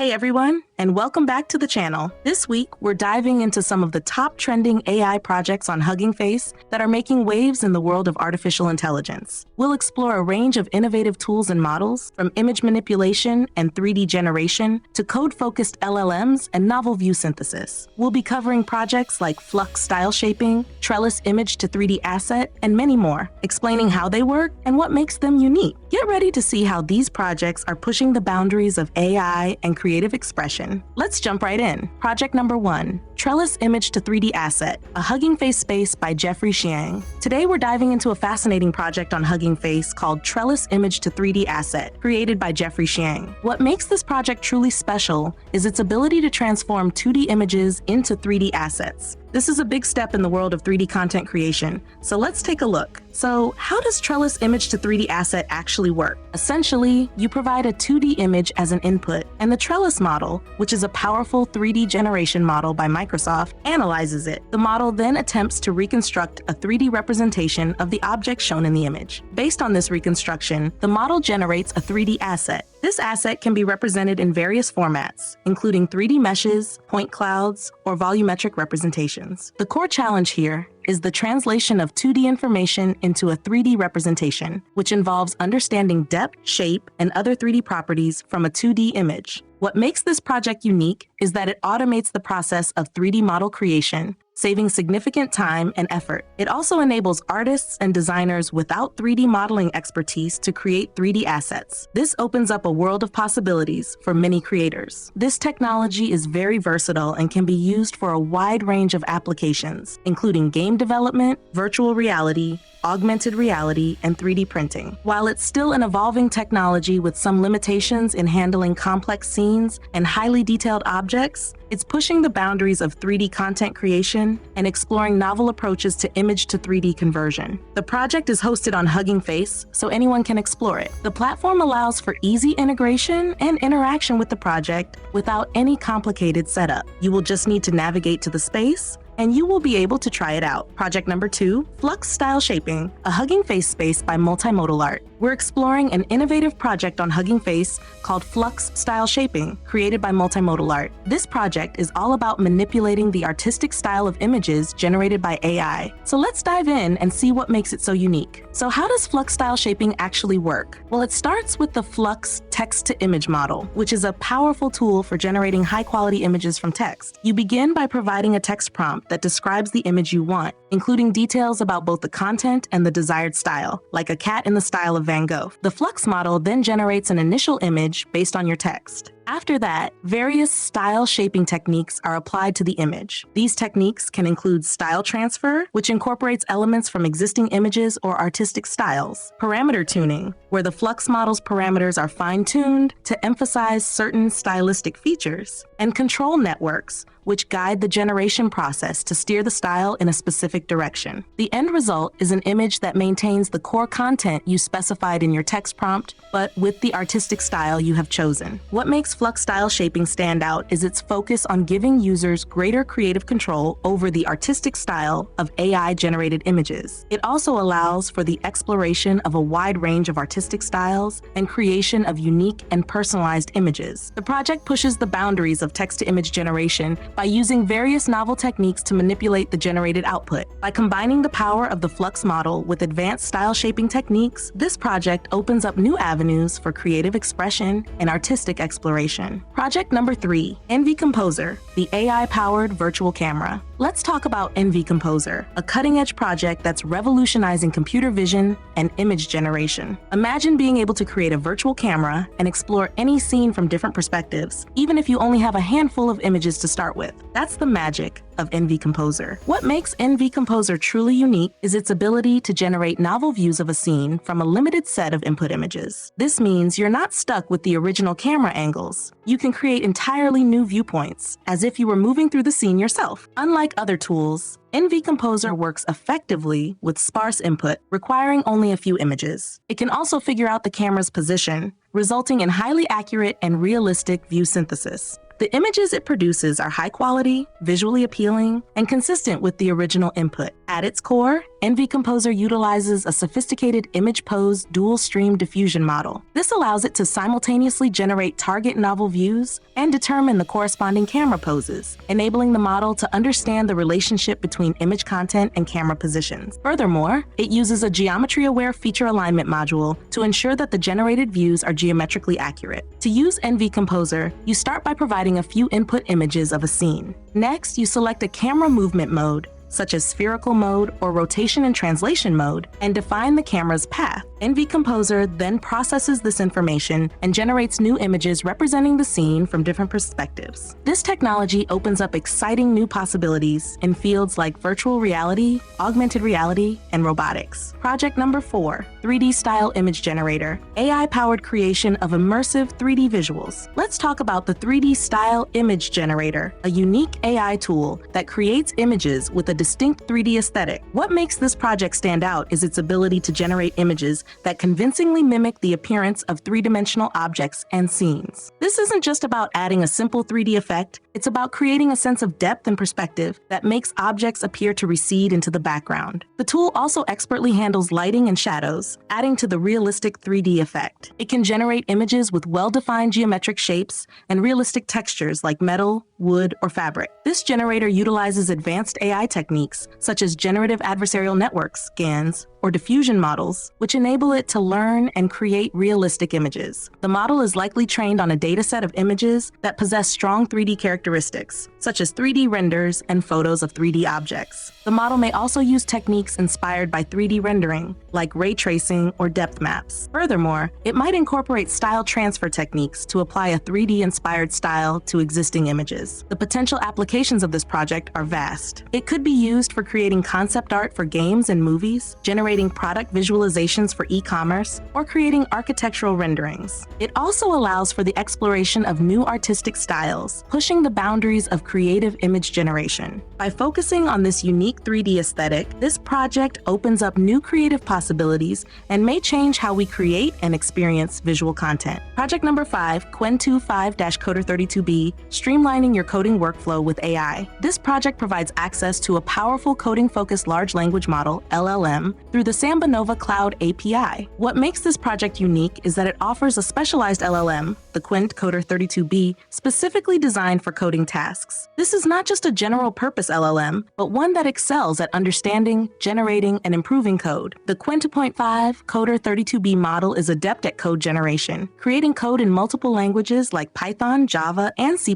Hey everyone, and welcome back to the channel. This week, we're diving into some of the top trending AI projects on Hugging Face that are making waves in the world of artificial intelligence. We'll explore a range of innovative tools and models, from image manipulation and 3D generation to code-focused LLMs and novel view synthesis. We'll be covering projects like FLUX Style Shaping, TRELLIS Image to 3D Asset, and many more, explaining how they work and what makes them unique. Get ready to see how these projects are pushing the boundaries of AI and creative expression. Let's jump right in. Project number 1, TRELLIS Image to 3D Asset, a Hugging Face space by Jeffrey Xiang. Today we're diving into a fascinating project on Hugging Face called TRELLIS Image to 3D Asset, created by Jeffrey Xiang. What makes this project truly special is its ability to transform 2D images into 3D assets. This is a big step in the world of 3D content creation, so let's take a look. So, how does TRELLIS Image to 3D Asset actually work? Essentially, you provide a 2D image as an input, and the TRELLIS model, which is a powerful 3D generation model by Microsoft, analyzes it. The model then attempts to reconstruct a 3D representation of the object shown in the image. Based on this reconstruction, the model generates a 3D asset. This asset can be represented in various formats, including 3D meshes, point clouds, or volumetric representations. The core challenge here is the translation of 2D information into a 3D representation, which involves understanding depth, shape, and other 3D properties from a 2D image. What makes this project unique is that it automates the process of 3D model creation, saving significant time and effort. It also enables artists and designers without 3D modeling expertise to create 3D assets. This opens up a world of possibilities for many creators. This technology is very versatile and can be used for a wide range of applications, including game development, virtual reality, augmented reality, and 3D printing. While it's still an evolving technology with some limitations in handling complex scenes and highly detailed objects, it's pushing the boundaries of 3D content creation and exploring novel approaches to image to 3D conversion. The project is hosted on Hugging Face, so anyone can explore it. The platform allows for easy integration and interaction with the project without any complicated setup. You will just need to navigate to the space, and you will be able to try it out. Project number 2, FLUX Style Shaping, a Hugging Face space by Multimodal Art. We're exploring an innovative project on Hugging Face called FLUX Style Shaping, created by Multimodal Art. This project is all about manipulating the artistic style of images generated by AI. So let's dive in and see what makes it so unique. So how does FLUX Style Shaping actually work? Well, it starts with the FLUX text-to-image model, which is a powerful tool for generating high-quality images from text. You begin by providing a text prompt that describes the image you want, including details about both the content and the desired style, like a cat in the style of Van Gogh. The FLUX model then generates an initial image based on your text. After that, various style shaping techniques are applied to the image. These techniques can include style transfer, which incorporates elements from existing images or artistic styles, parameter tuning, where the FLUX model's parameters are fine-tuned to emphasize certain stylistic features, and control networks, which guide the generation process to steer the style in a specific direction. The end result is an image that maintains the core content you specified in your text prompt, but with the artistic style you have chosen. What makes FLUX Style Shaping stand out is its focus on giving users greater creative control over the artistic style of AI-generated images. It also allows for the exploration of a wide range of artistic styles and creation of unique and personalized images. The project pushes the boundaries of text-to-image generation by using various novel techniques to manipulate the generated output. By combining the power of the FLUX model with advanced style shaping techniques, this project opens up new avenues for creative expression and artistic exploration. Project number 3, NVComposer, the AI-powered virtual camera. Let's talk about NVComposer, a cutting-edge project that's revolutionizing computer vision and image generation. Imagine being able to create a virtual camera and explore any scene from different perspectives, even if you only have a handful of images to start with. That's the magic of NVComposer. What makes NVComposer truly unique is its ability to generate novel views of a scene from a limited set of input images. This means you're not stuck with the original camera angles. You can create entirely new viewpoints, as if you were moving through the scene yourself. Unlike other tools, NVComposer works effectively with sparse input, requiring only a few images. It can also figure out the camera's position, resulting in highly accurate and realistic view synthesis. The images it produces are high quality, visually appealing, and consistent with the original input. At its core, NVComposer utilizes a sophisticated image pose dual stream diffusion model. This allows it to simultaneously generate target novel views and determine the corresponding camera poses, enabling the model to understand the relationship between image content and camera positions. Furthermore, it uses a geometry-aware feature alignment module to ensure that the generated views are geometrically accurate. To use NVComposer, you start by providing a few input images of a scene. Next, you select a camera movement mode, such as spherical mode or rotation and translation mode, and define the camera's path. NVComposer then processes this information and generates new images representing the scene from different perspectives. This technology opens up exciting new possibilities in fields like virtual reality, augmented reality, and robotics. Project number 4, 3D Style Image Generator, AI-powered creation of immersive 3D visuals. Let's talk about the 3D Style Image Generator, a unique AI tool that creates images with a distinct 3D aesthetic. What makes this project stand out is its ability to generate images that convincingly mimic the appearance of three-dimensional objects and scenes. This isn't just about adding a simple 3D effect, it's about creating a sense of depth and perspective that makes objects appear to recede into the background. The tool also expertly handles lighting and shadows, adding to the realistic 3D effect. It can generate images with well-defined geometric shapes and realistic textures like metal, wood, or fabric. This generator utilizes advanced AI techniques such as generative adversarial networks, GANs, or diffusion models, which enable it to learn and create realistic images. The model is likely trained on a dataset of images that possess strong 3D characteristics, such as 3D renders and photos of 3D objects. The model may also use techniques inspired by 3D rendering, like ray tracing or depth maps. Furthermore, it might incorporate style transfer techniques to apply a 3D-inspired style to existing images. The potential applications of this project are vast. It could be used for creating concept art for games and movies, generating product visualizations for e-commerce, or creating architectural renderings. It also allows for the exploration of new artistic styles, pushing the boundaries of creative image generation. By focusing on this unique 3D aesthetic, this project opens up new creative possibilities and may change how we create and experience visual content. Project number 5, Qwen25-Coder32B, streamlining your coding workflow with AI. This project provides access to a powerful coding-focused large language model, LLM, through the SambaNova Cloud API. What makes this project unique is that it offers a specialized LLM, the Qwen25-Coder32B, specifically designed for coding tasks. This is not just a general-purpose LLM, but one that excels at understanding, generating, and improving code. The Qwen25-Coder32B model is adept at code generation, creating code in multiple languages like Python, Java, and C++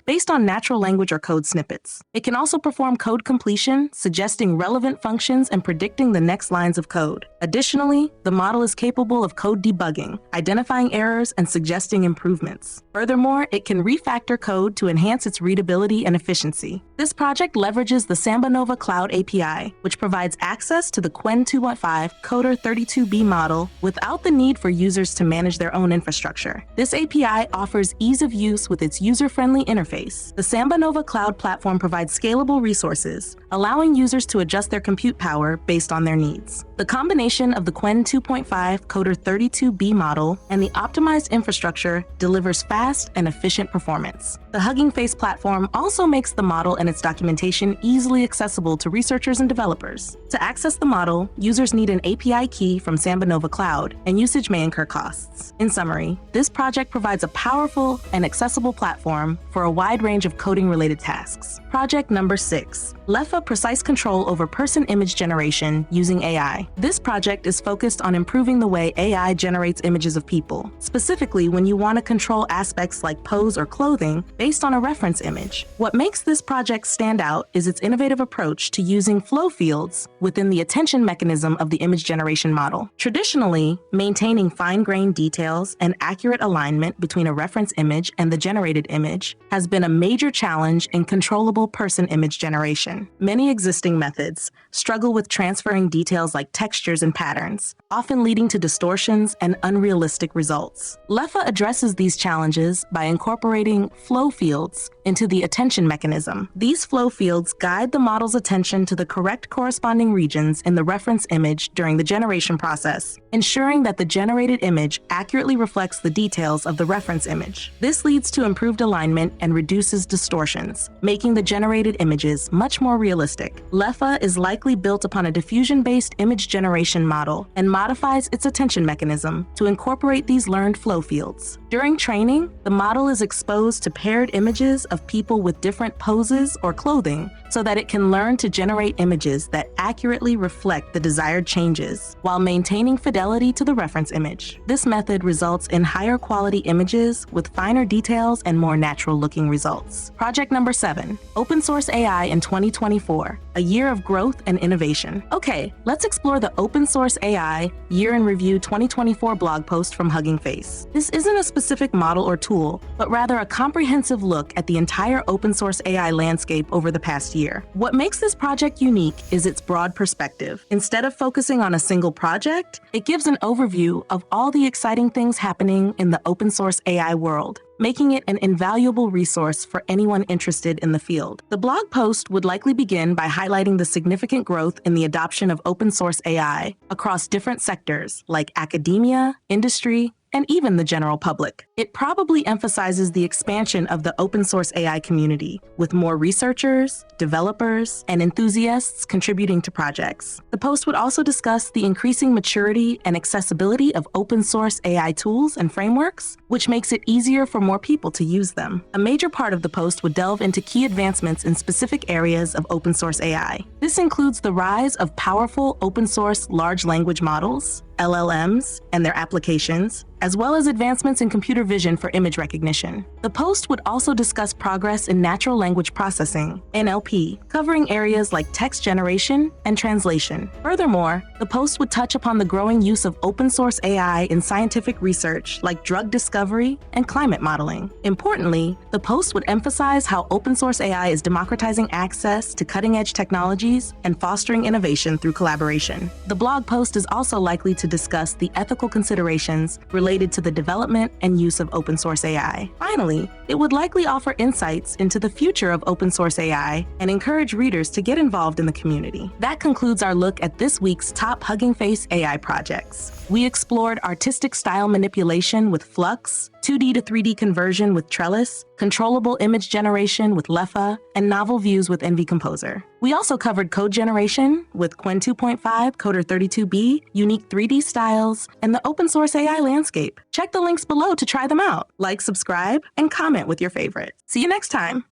based on natural language or code snippets. It can also perform code completion, suggesting relevant functions and predicting the next lines of code. Additionally, the model is capable of code debugging, identifying errors, and suggesting improvements. Furthermore, it can refactor code to enhance its readability and efficiency. This project leverages the SambaNova Cloud API, which provides access to the Qwen25-Coder32B model without the need for users to manage their own infrastructure. This API offers ease of use with its user-friendly interface. The SambaNova Cloud platform provides scalable resources, allowing users to adjust their compute power based on their needs. The combination of the Qwen25-Coder32B model and the optimized infrastructure delivers fast and efficient performance. The Hugging Face platform also makes the model and its documentation easily accessible to researchers and developers. To access the model, users need an API key from SambaNova Cloud, and usage may incur costs. In summary, this project provides a powerful and accessible platform for a wide range of coding-related tasks. Project number 6, Leffa Precise Control over Person Image Generation using AI. This project is focused on improving the way AI generates images of people, specifically when you want to control aspects like pose or clothing based on a reference image. What makes this project stand out is its innovative approach to using flow fields within the attention mechanism of the image generation model. Traditionally, maintaining fine-grained details and accurate alignment between a reference image and the generated image has been a major challenge in controllable person image generation. Many existing methods struggle with transferring detailed details like textures and patterns, often leading to distortions and unrealistic results. Leffa addresses these challenges by incorporating flow fields into the attention mechanism. These flow fields guide the model's attention to the correct corresponding regions in the reference image during the generation process, ensuring that the generated image accurately reflects the details of the reference image. This leads to improved alignment and reduces distortions, making the generated images much more realistic. Leffa is likely built upon a diffusion-based image generation model and modifies its attention mechanism to incorporate these learned flow fields. During training, the model is exposed to paired images of people with different poses or clothing so that it can learn to generate images that accurately reflect the desired changes while maintaining fidelity to the reference image. This method results in higher quality images with finer details and more natural-looking results. Project number 7, Open Source AI in 2024, a year of growth and innovation. Okay, let's explore the Open Source AI Year in Review 2024 blog post from Hugging Face. This isn't a specific model or tool, but rather a comprehensive look at the entire open source AI landscape over the past year. What makes this project unique is its broad perspective. Instead of focusing on a single project, it gives an overview of all the exciting things happening in the open source AI world, making it an invaluable resource for anyone interested in the field. The blog post would likely begin by highlighting the significant growth in the adoption of open source AI across different sectors like academia, industry, and even the general public. It probably emphasizes the expansion of the open source AI community, with more researchers, developers, and enthusiasts contributing to projects. The post would also discuss the increasing maturity and accessibility of open source AI tools and frameworks, which makes it easier for more people to use them. A major part of the post would delve into key advancements in specific areas of open source AI. This includes the rise of powerful open source large language models, LLMs, and their applications, as well as advancements in computer vision for image recognition. The post would also discuss progress in natural language processing, NLP, covering areas like text generation and translation. Furthermore, the post would touch upon the growing use of open source AI in scientific research like drug discovery and climate modeling. Importantly, the post would emphasize how open source AI is democratizing access to cutting-edge technologies and fostering innovation through collaboration. The blog post is also likely to discuss the ethical considerations related to the development and use of open source AI. Finally, it would likely offer insights into the future of open source AI and encourage readers to get involved in the community. That concludes our look at this week's top Hugging Face AI projects. We explored artistic style manipulation with FLUX, 2D to 3D conversion with TRELLIS, controllable image generation with Leffa, and novel views with NVComposer. We also covered code generation with Qwen 2.5, Coder 32B, unique 3D styles, and the open source AI landscape. Check the links below to try them out. Like, subscribe, and comment with your favorites. See you next time.